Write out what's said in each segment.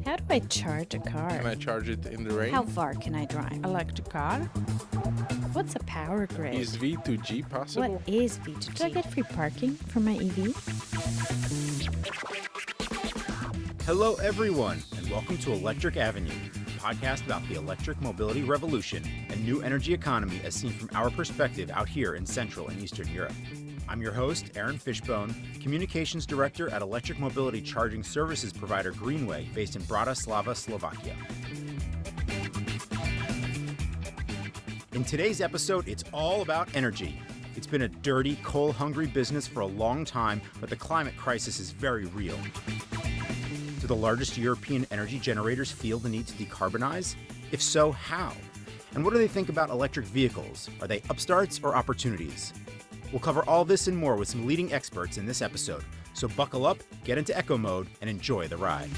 How do I charge a car? Can I charge it in the rain? How far can I drive? Electric car? What's a power grid? Is V2G possible? What is V2G? Do I get free parking for my EV? Hello, everyone, and welcome to Electric Avenue, a podcast about the electric mobility revolution and new energy economy as seen from our perspective out here in Central and Eastern Europe. I'm your host, Aaron Fishbone, Communications Director at electric mobility charging services provider Greenway, based in Bratislava, Slovakia. In today's episode, it's all about energy. It's been a dirty, coal-hungry business for a long time, but the climate crisis is very real. Do the largest European energy generators feel the need to decarbonize? If so, how? And what do they think about electric vehicles? Are they upstarts or opportunities? We'll cover all this and more with some leading experts in this episode. So buckle up, get into echo mode, and enjoy the ride.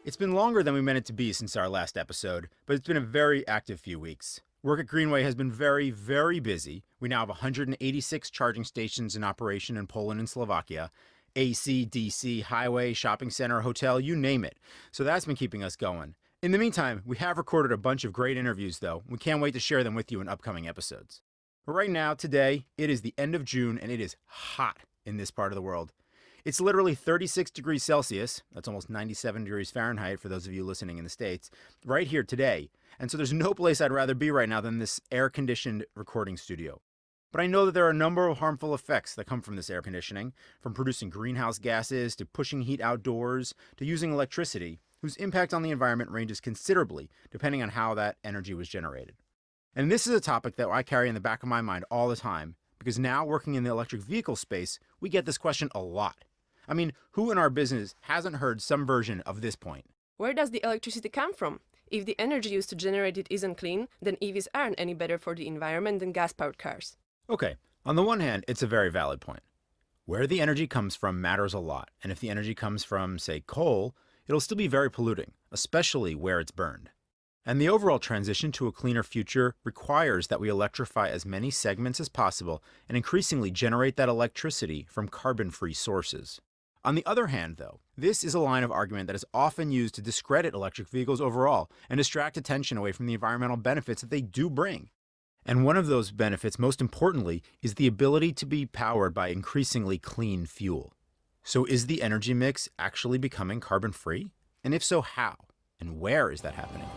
It's been longer than we meant it to be since our last episode, but it's been a very active few weeks. Work at Greenway has been very, very busy. We now have 186 charging stations in operation in Poland and Slovakia. AC, DC, highway, shopping center, hotel, you name it. So that's been keeping us going. In the meantime, we have recorded a bunch of great interviews, though. We can't wait to share them with you in upcoming episodes. But right now, today, it is the end of June, and it is hot in this part of the world. It's literally 36 degrees Celsius, that's almost 97 degrees Fahrenheit for those of you listening in the States, right here today. And so there's no place I'd rather be right now than this air-conditioned recording studio. But I know that there are a number of harmful effects that come from this air conditioning, from producing greenhouse gases to pushing heat outdoors to using electricity, whose impact on the environment ranges considerably depending on how that energy was generated. And this is a topic that I carry in the back of my mind all the time, because now working in the electric vehicle space, we get this question a lot. I mean, who in our business hasn't heard some version of this point? Where does the electricity come from? If the energy used to generate it isn't clean, then EVs aren't any better for the environment than gas-powered cars. Okay, on the one hand, it's a very valid point. Where the energy comes from matters a lot, and if the energy comes from, say, coal, it'll still be very polluting, especially where it's burned. And the overall transition to a cleaner future requires that we electrify as many segments as possible and increasingly generate that electricity from carbon-free sources. On the other hand, though, this is a line of argument that is often used to discredit electric vehicles overall and distract attention away from the environmental benefits that they do bring. And one of those benefits, most importantly, is the ability to be powered by increasingly clean fuel. So is the energy mix actually becoming carbon-free? And if so, how? And where is that happening?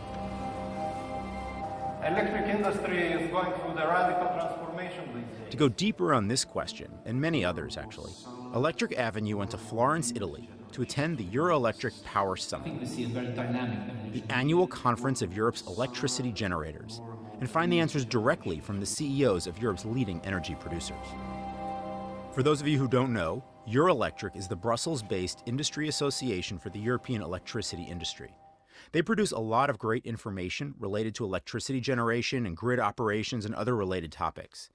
Electric industry is going through the radical transformation these days. To go deeper on this question, and many others actually, Electric Avenue went to Florence, Italy, to attend the Eurelectric Power Summit, the annual conference of Europe's electricity generators, and find the answers directly from the CEOs of Europe's leading energy producers. For those of you who don't know, Eurelectric is the Brussels-based industry association for the European electricity industry. They produce a lot of great information related to electricity generation and grid operations and other related topics.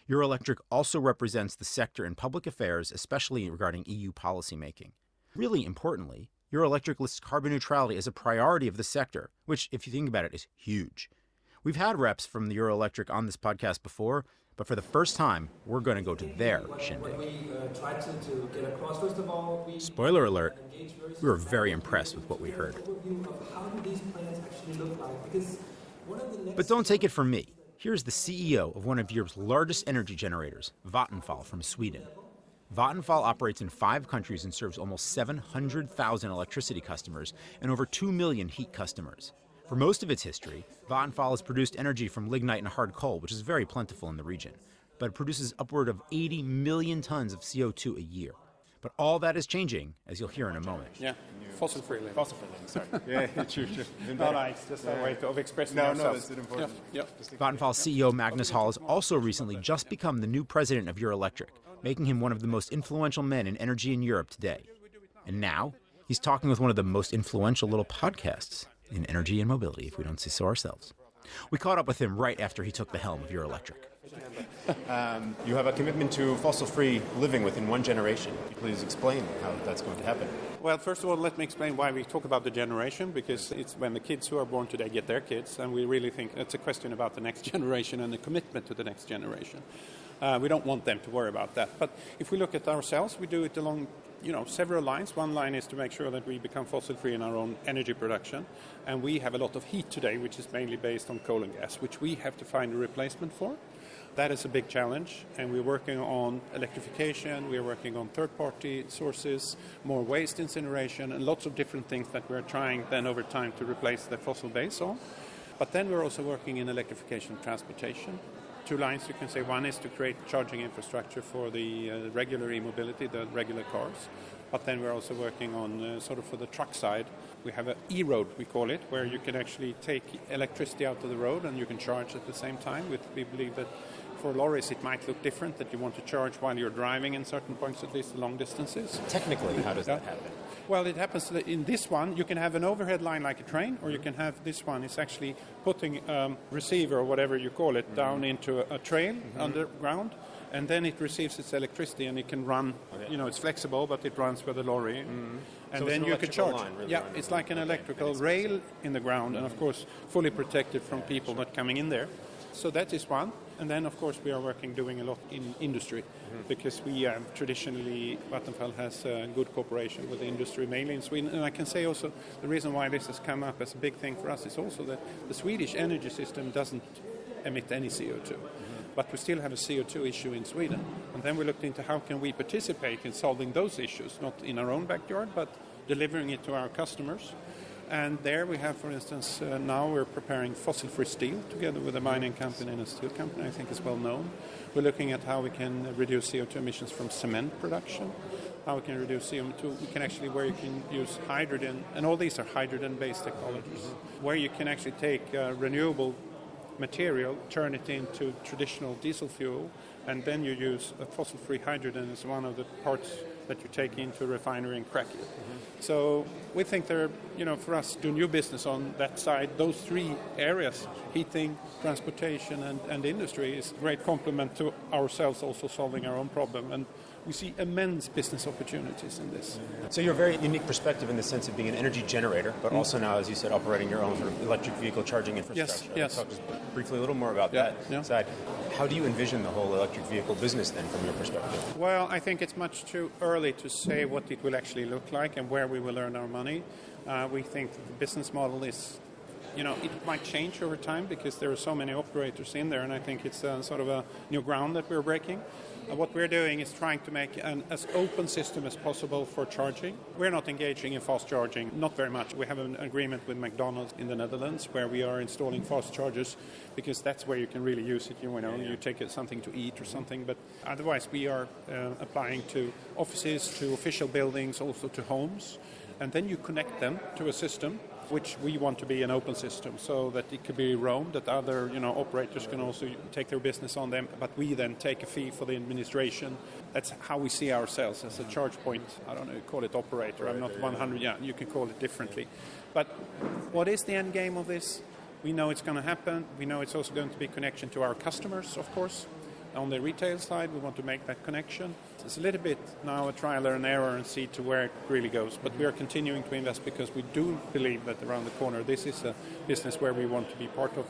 Eurelectric also represents the sector in public affairs, especially regarding EU policymaking. Really importantly, Eurelectric lists carbon neutrality as a priority of the sector, which, if you think about it, is huge. We've had reps from the Eurelectric on this podcast before, but for the first time, we're going to go to their shindig. Spoiler alert, we were very impressed with what we heard. But don't take it from me. Here's the CEO of one of Europe's largest energy generators, Vattenfall from Sweden. Vattenfall operates in 5 countries and serves almost 700,000 electricity customers and over 2 million heat customers. For most of its history, Vattenfall has produced energy from lignite and hard coal, which is very plentiful in the region, but it produces upward of 80 million tons of CO2 a year. But all that is changing, as you'll hear in a moment. Yeah, fossil-free living. Fossil-free living, sorry. Yeah, true. No, it's just a way of expressing ourselves. No, that's important. Yeah. Vattenfall CEO Magnus Hall has also recently just become the new president of Eurelectric, making him one of the most influential men in energy in Europe today. And now, he's talking with one of the most influential little podcasts in energy and mobility, if we don't say so ourselves. We caught up with him right after he took the helm of Eurelectric. You have a commitment to fossil-free living within one generation. Please explain how that's going to happen. Well, first of all, let me explain why we talk about the generation, because it's when the kids who are born today get their kids, and we really think it's a question about the next generation and the commitment to the next generation. We don't want them to worry about that. But if we look at ourselves, we do it along several lines. One line is to make sure that we become fossil-free in our own energy production. And we have a lot of heat today, which is mainly based on coal and gas, which we have to find a replacement for. That is a big challenge, and we're working on electrification, we're working on third-party sources, more waste incineration, and lots of different things that we're trying then over time to replace the fossil base on. But then we're also working in electrification of transportation. Two lines, you can say. One is to create charging infrastructure for the regular e-mobility, the regular cars. But then we're also working on for the truck side. We have an e-road, we call it, where you can actually take electricity out of the road and you can charge at the same time. We believe that for lorries it might look different, that you want to charge while you're driving in certain points, at least long distances. Technically, how does that happen? Well, it happens that in this one, you can have an overhead line like a train, or you can have this one. It's actually putting receiver, or whatever you call it, down into a trail underground, and then it receives its electricity and it can run. Okay. It's flexible, but it runs with the lorry. And so then you can charge. Line, really it's like an electrical rail in the ground, and of course, fully protected from people not coming in there. So that is one. And then, of course, we are doing a lot in industry, because we traditionally, Vattenfall has good cooperation with the industry, mainly in Sweden. And I can say also the reason why this has come up as a big thing for us is also that the Swedish energy system doesn't emit any CO2. But we still have a CO2 issue in Sweden. And then we looked into how can we participate in solving those issues, not in our own backyard, but delivering it to our customers. And there we have, for instance, now we're preparing fossil-free steel together with a mining company and a steel company, I think is well known. We're looking at how we can reduce CO2 emissions from cement production, how we can reduce CO2. We can actually, where you can use hydrogen, and all these are hydrogen-based technologies, where you can actually take renewable material, turn it into traditional diesel fuel, and then you use a fossil-free hydrogen as one of the parts that you take into a refinery and crack it. So we think for us, do new business on that side. Those three areas, heating, transportation, and industry, is a great complement to ourselves also solving our own problem. And we see immense business opportunities in this. So you're a very unique perspective in the sense of being an energy generator, but also now, as you said, operating your own sort of electric vehicle charging infrastructure. Yes. Talk just briefly a little more about that side. How do you envision the whole electric vehicle business then, from your perspective? Well, I think it's much too early to say what it will actually look like and where we will earn our money. We think that the business model is, it might change over time because there are so many operators in there, and I think it's sort of a new ground that we're breaking. What we're doing is trying to make an as open system as possible for charging. We're not engaging in fast charging, not very much. We have an agreement with McDonald's in the Netherlands where we are installing fast chargers because that's where you can really use it. You take something to eat or something, but otherwise we are applying to offices, to official buildings, also to homes, and then you connect them to a system which we want to be an open system so that it could be roamed, that other operators can also take their business on them, but we then take a fee for the administration. That's how we see ourselves, as a charge point. I don't know, call it operator. I'm not 100, you can call it differently. But what is the end game of this? We know it's going to happen. We know it's also going to be connection to our customers, of course. On the retail side, we want to make that connection. It's a little bit now a trial and error and see to where it really goes. But we are continuing to invest because we do believe that around the corner, this is a business where we want to be part of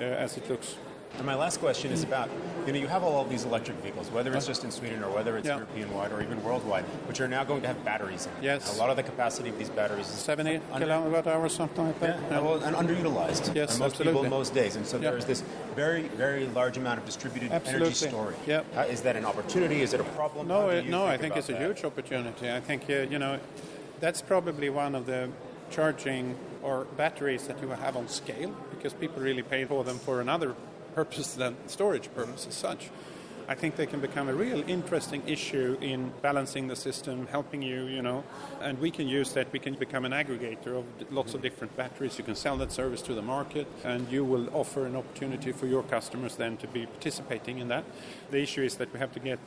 as it looks. And my last question is about, you have all of these electric vehicles, whether it's just in Sweden or whether it's European-wide or even worldwide, which are now going to have batteries in them. Yes. And a lot of the capacity of these batteries is 70 kilowatt hours, something like that. And underutilized. Yes, for most absolutely. people most days. And so there is this very, very large amount of distributed energy storage. Yep. Is that an opportunity? Is it a problem? No, I think it's a huge opportunity. I think, that's probably one of the charging or batteries that you have on scale, because people really pay for them for another purpose than storage purpose as such. I think they can become a real interesting issue in balancing the system, helping you, and we can use that. We can become an aggregator of lots of different batteries. You can sell that service to the market, and you will offer an opportunity for your customers then to be participating in that. The issue is that we have to get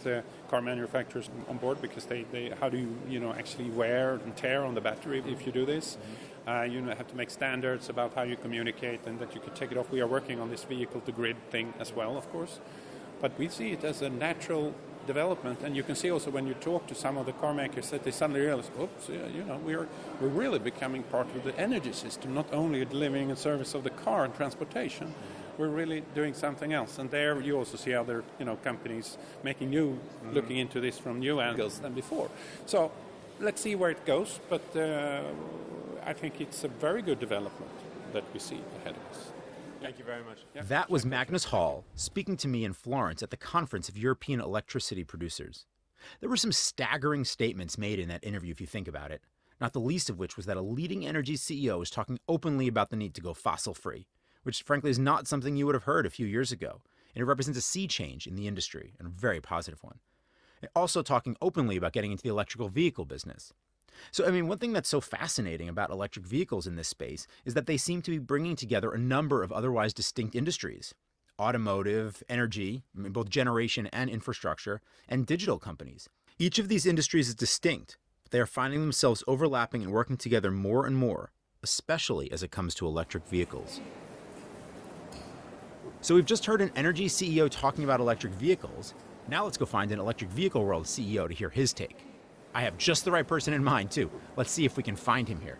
car manufacturers on board, because they how do you, actually wear and tear on the battery if you do this? You have to make standards about how you communicate and that you can take it off. We are working on this vehicle-to-grid thing as well, of course. But we see it as a natural development. And you can see also when you talk to some of the car makers that they suddenly realize, we're really becoming part of the energy system, not only delivering a service of the car and transportation. We're really doing something else. And there you also see other companies making looking into this from new angles than before. So let's see where it goes, but I think it's a very good development that we see ahead of us. Thank you very much. Yeah. That was Magnus Hall speaking to me in Florence at the Conference of European Electricity Producers. There were some staggering statements made in that interview if you think about it, not the least of which was that a leading energy CEO is talking openly about the need to go fossil-free, which frankly is not something you would have heard a few years ago, and it represents a sea change in the industry, and a very positive one. And also talking openly about getting into the electrical vehicle business. So, one thing that's so fascinating about electric vehicles in this space is that they seem to be bringing together a number of otherwise distinct industries. Automotive, energy, both generation and infrastructure, and digital companies. Each of these industries is distinct, but they are finding themselves overlapping and working together more and more, especially as it comes to electric vehicles. So we've just heard an energy CEO talking about electric vehicles. Now let's go find an electric vehicle world CEO to hear his take. I have just the right person in mind, too. Let's see if we can find him here.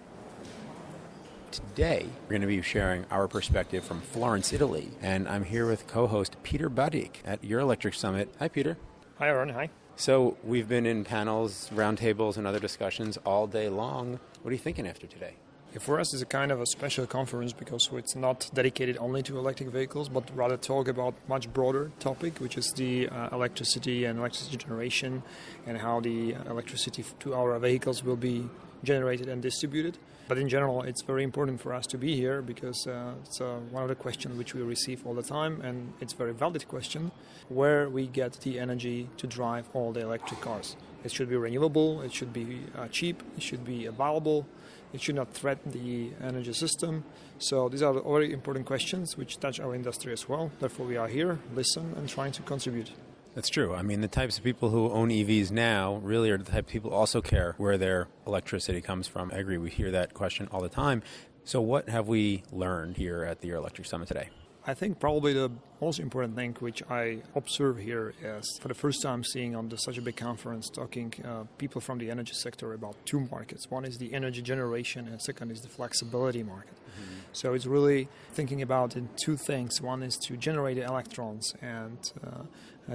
Today, we're going to be sharing our perspective from Florence, Italy, and I'm here with co-host Peter Badik at Eurelectric Summit. Hi, Peter. Hi, Aaron. Hi. So we've been in panels, roundtables, and other discussions all day long. What are you thinking after today? For us, it's a kind of a special conference because it's not dedicated only to electric vehicles, but rather talk about much broader topic, which is the electricity and electricity generation and how the electricity to our vehicles will be generated and distributed. But in general, it's very important for us to be here because it's one of the questions which we receive all the time, and it's a very valid question, where we get the energy to drive all the electric cars. It should be renewable, it should be cheap, it should be available, it should not threaten the energy system. So these are very important questions which touch our industry as well. Therefore, we are here, listen, and trying to contribute. That's true. The types of people who own EVs now really are the type of people who also care where their electricity comes from. I agree. We hear that question all the time. So what have we learned here at the Eurelectric Summit today? I think probably the most important thing which I observe here is for the first time seeing on such a big conference talking people from the energy sector about two markets. One is the energy generation and second is the flexibility market. Mm-hmm. So it's really thinking about in two things. One is to generate the electrons and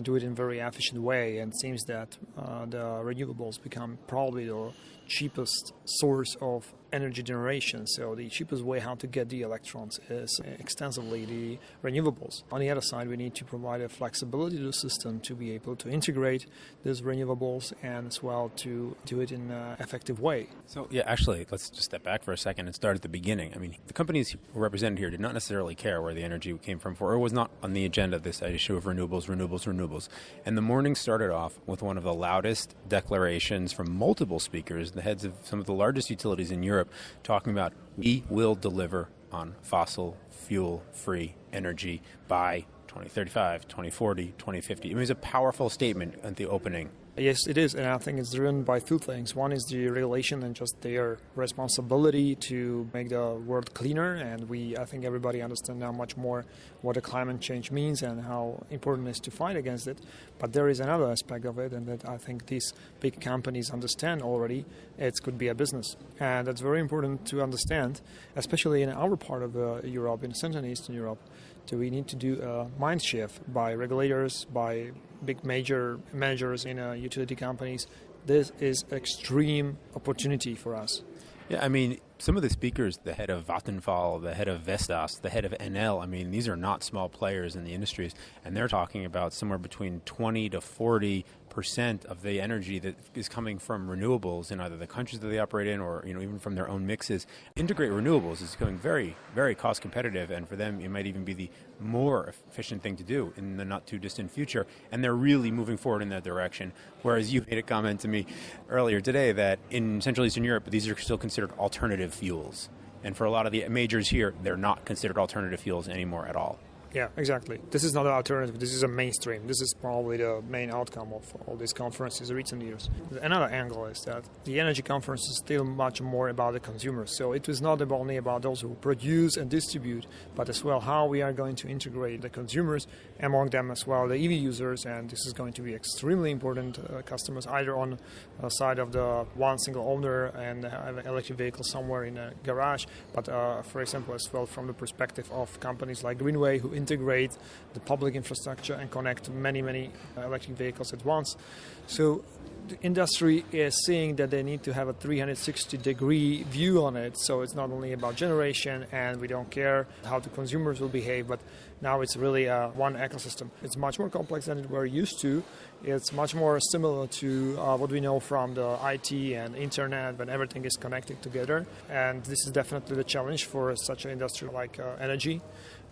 do it in a very efficient way, and it seems that the renewables become probably the cheapest source of energy generation. So the cheapest way how to get the electrons is extensively the renewables. On the other side, we need to provide a flexibility to the system to be able to integrate these renewables and as well to do it in an effective way. So actually, let's just step back for a second and start at the beginning. The companies who are represented here did not necessarily care where the energy came from, or it was not on the agenda, this issue of renewables. And the morning started off with one of the loudest declarations from multiple speakers, the heads of some of the largest utilities in Europe, talking about we will deliver on fossil fuel-free energy by 2035, 2040, 2050. It was a powerful statement at the opening. Yes, it is, and I think it's driven by two things. One is the regulation and just their responsibility to make the world cleaner, and I think everybody understands now much more what the climate change means and how important it is to fight against it. But there is another aspect of it, and that I think these big companies understand already. It could be a business, and that's very important to understand, especially in our part of Europe, in Central and Eastern Europe. So we need to do a mind shift by regulators, by big major managers in utility companies. This is extreme opportunity for us. Yeah, some of the speakers, the head of Vattenfall, the head of Vestas, the head of Enel, these are not small players in the industries, and they're talking about somewhere between 20 to 40% of the energy that is coming from renewables in either the countries that they operate in or even from their own mixes. Integrate renewables is becoming very, very cost competitive, and for them it might even be the more efficient thing to do in the not too distant future, and they're really moving forward in that direction. Whereas you made a comment to me earlier today that in Central Eastern Europe these are still considered alternative fuels, and for a lot of the majors here they're not considered alternative fuels anymore at all. Yeah, exactly. This is not an alternative. This is a mainstream. This is probably the main outcome of all these conferences in recent years. Another angle is that the energy conference is still much more about the consumers. So it was not only about those who produce and distribute, but as well how we are going to integrate the consumers, among them as well the EV users. And this is going to be extremely important customers, either on the side of the one single owner and have an electric vehicle somewhere in a garage, but for example as well from the perspective of companies like Greenway, who integrate the public infrastructure and connect many electric vehicles at once. So the industry is seeing that they need to have a 360-degree view on it. So it's not only about generation and we don't care how the consumers will behave, but now it's really one ecosystem. It's much more complex than we're used to. It's much more similar to what we know from the IT and internet when everything is connected together. And this is definitely the challenge for such an industry like energy,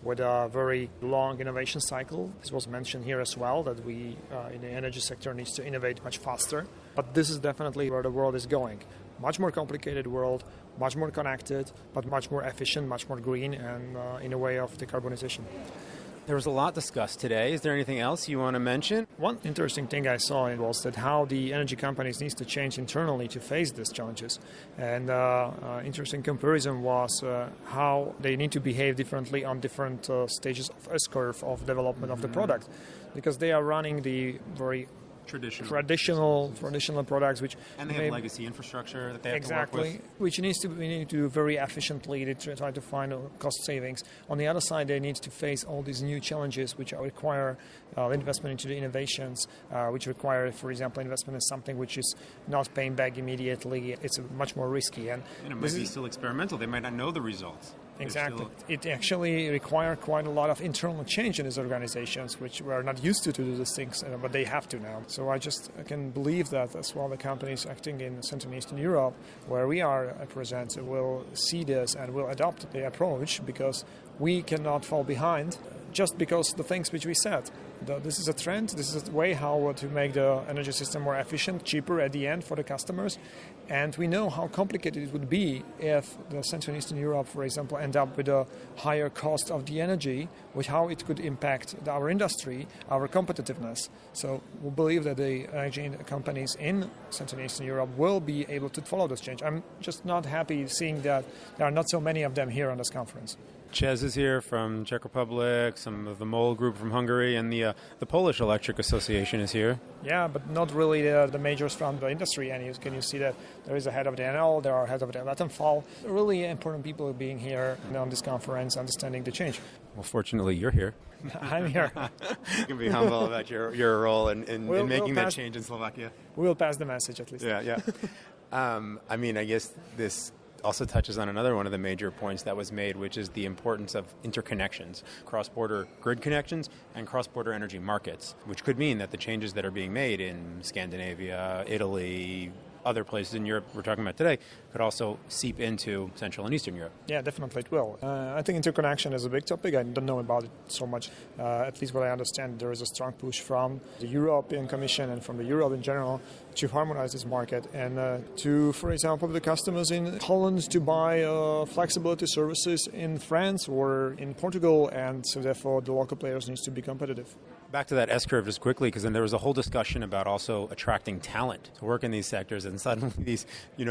with a very long innovation cycle. This was mentioned here as well, that we in the energy sector needs to innovate much faster. But this is definitely where the world is going. Much more complicated world, much more connected, but much more efficient, much more green, and in a way of decarbonization. There was a lot discussed today. Is there anything else you want to mention? One interesting thing I saw was that how the energy companies need to change internally to face these challenges. And interesting comparison was how they need to behave differently on different stages of S-curve of development of the product, because they are running the very traditional products, which and they have legacy infrastructure that they have to work with. Which we need to do very efficiently to try to find cost savings. On the other side, they need to face all these new challenges which require investment into the innovations, which require, for example, investment in something which is not paying back immediately. It's much more risky, and it might be still experimental. They might not know the results. Exactly. It actually requires quite a lot of internal change in these organizations, which we're not used to do these things, but they have to now. So I can believe that as well the companies acting in Central and Eastern Europe, where we are present, will see this and will adopt the approach, because we cannot fall behind just because the things which we said. This is a trend. This is a way how to make the energy system more efficient, cheaper at the end for the customers. And we know how complicated it would be if the Central and Eastern Europe, for example, end up with a higher cost of the energy, with how it could impact our industry, our competitiveness. So we believe that the energy companies in Central and Eastern Europe will be able to follow this change. I'm just not happy seeing that there are not so many of them here on this conference. Chez is here from Czech Republic, some of the MOL group from Hungary, and the Polish Electric Association is here. Yeah, but not really the majors from the industry. And can you see that there is a head of the NL, there are heads of the Vattenfall. Really important people being here on this conference, understanding the change. Well, fortunately, you're here. I'm here. You can be humble about your role in making that change in Slovakia. We'll pass the message at least. Yeah. I mean, I guess this also touches on another one of the major points that was made, which is the importance of interconnections, cross-border grid connections and cross-border energy markets, which could mean that the changes that are being made in Scandinavia, Italy, other places in Europe we're talking about today could also seep into Central and Eastern Europe. Yeah, definitely it will. I think interconnection is a big topic. I don't know about it so much. At least what I understand, there is a strong push from the European Commission and from the Europe in general to harmonize this market and to, for example, the customers in Holland to buy flexibility services in France or in Portugal, and so therefore the local players need to be competitive. Back to that S-curve just quickly, because then there was a whole discussion about also attracting talent to work in these sectors, and suddenly these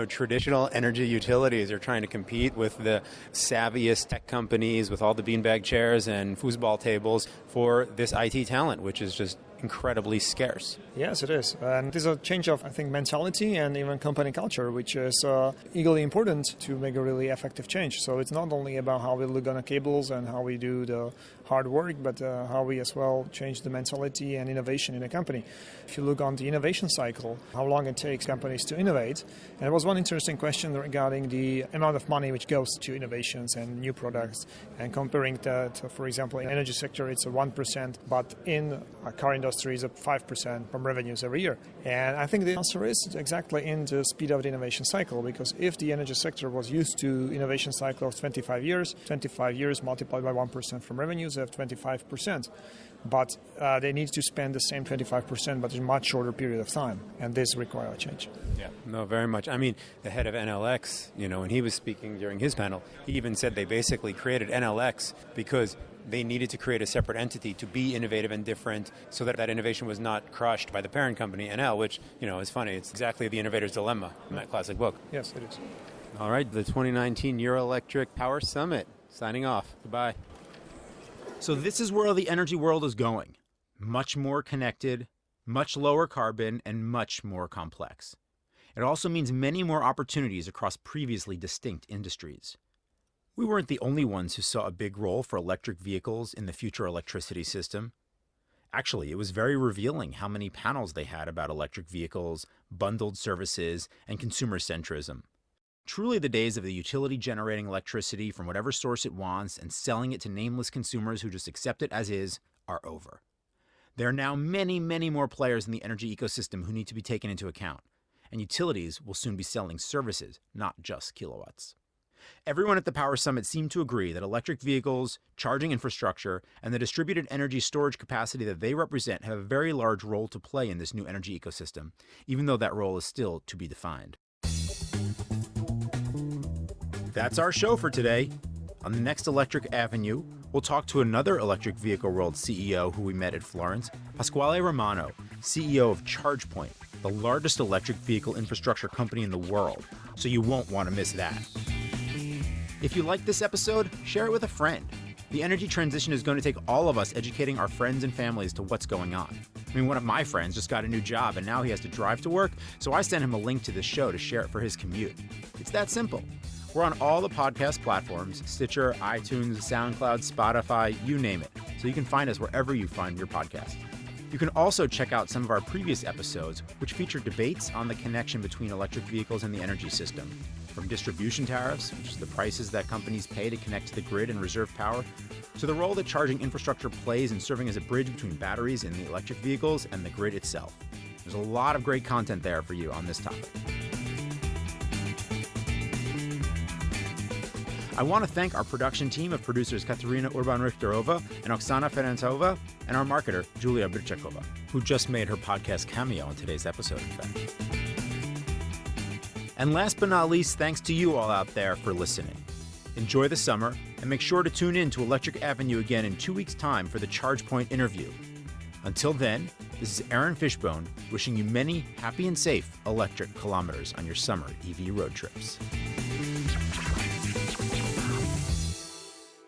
traditional energy utilities are trying to compete with the savviest tech companies with all the beanbag chairs and foosball tables for this IT talent, which is just incredibly scarce. Yes, it is. And there's a change of, I think, mentality and even company culture, which is equally important to make a really effective change. So it's not only about how we look on the cables and how we do the hard work, but how we as well change the mentality and innovation in a company. If you look on the innovation cycle, how long it takes companies to innovate. And there was one interesting question regarding the amount of money which goes to innovations and new products, and comparing that, for example, in the energy sector, it's a 1%, but in a car industry, it's a 5% from revenues every year. And I think the answer is exactly in the speed of the innovation cycle, because if the energy sector was used to innovation cycle of 25 years multiplied by 1% from revenues, they have 25%. But they need to spend the same 25%, but in a much shorter period of time. And this requires a change. Yeah, no, very much. I mean, the head of NLX, when he was speaking during his panel, he even said they basically created NLX because they needed to create a separate entity to be innovative and different so that innovation was not crushed by the parent company, NL, which, is funny. It's exactly the innovator's dilemma in that classic book. Yes, it is. All right, the 2019 Eurelectric Power Summit. Signing off. Goodbye. So this is where the energy world is going. Much more connected, much lower carbon, and much more complex. It also means many more opportunities across previously distinct industries. We weren't the only ones who saw a big role for electric vehicles in the future electricity system. Actually, it was very revealing how many panels they had about electric vehicles, bundled services, and consumer centrism. Truly, the days of the utility generating electricity from whatever source it wants and selling it to nameless consumers who just accept it as is are over. There are now many, many more players in the energy ecosystem who need to be taken into account, and utilities will soon be selling services, not just kilowatts. Everyone at the Power Summit seemed to agree that electric vehicles, charging infrastructure, and the distributed energy storage capacity that they represent have a very large role to play in this new energy ecosystem, even though that role is still to be defined. That's our show for today. On the next Electric Avenue, we'll talk to another electric vehicle world CEO who we met at Florence, Pasquale Romano, CEO of ChargePoint, the largest electric vehicle infrastructure company in the world. So you won't want to miss that. If you like this episode, share it with a friend. The energy transition is going to take all of us educating our friends and families to what's going on. I mean, one of my friends just got a new job and now he has to drive to work, so I sent him a link to this show to share it for his commute. It's that simple. We're on all the podcast platforms, Stitcher, iTunes, SoundCloud, Spotify, you name it. So you can find us wherever you find your podcast. You can also check out some of our previous episodes, which feature debates on the connection between electric vehicles and the energy system. From distribution tariffs, which is the prices that companies pay to connect to the grid and reserve power, to the role that charging infrastructure plays in serving as a bridge between batteries in the electric vehicles and the grid itself. There's a lot of great content there for you on this topic. I want to thank our production team of producers Katerina Urban-Richterova and Oksana Ferencova, and our marketer, Julia Birchakova, who just made her podcast cameo in today's episode, in fact. And last but not least, thanks to you all out there for listening. Enjoy the summer, and make sure to tune in to Electric Avenue again in 2 weeks' time for the ChargePoint interview. Until then, this is Aaron Fishbone wishing you many happy and safe electric kilometers on your summer EV road trips.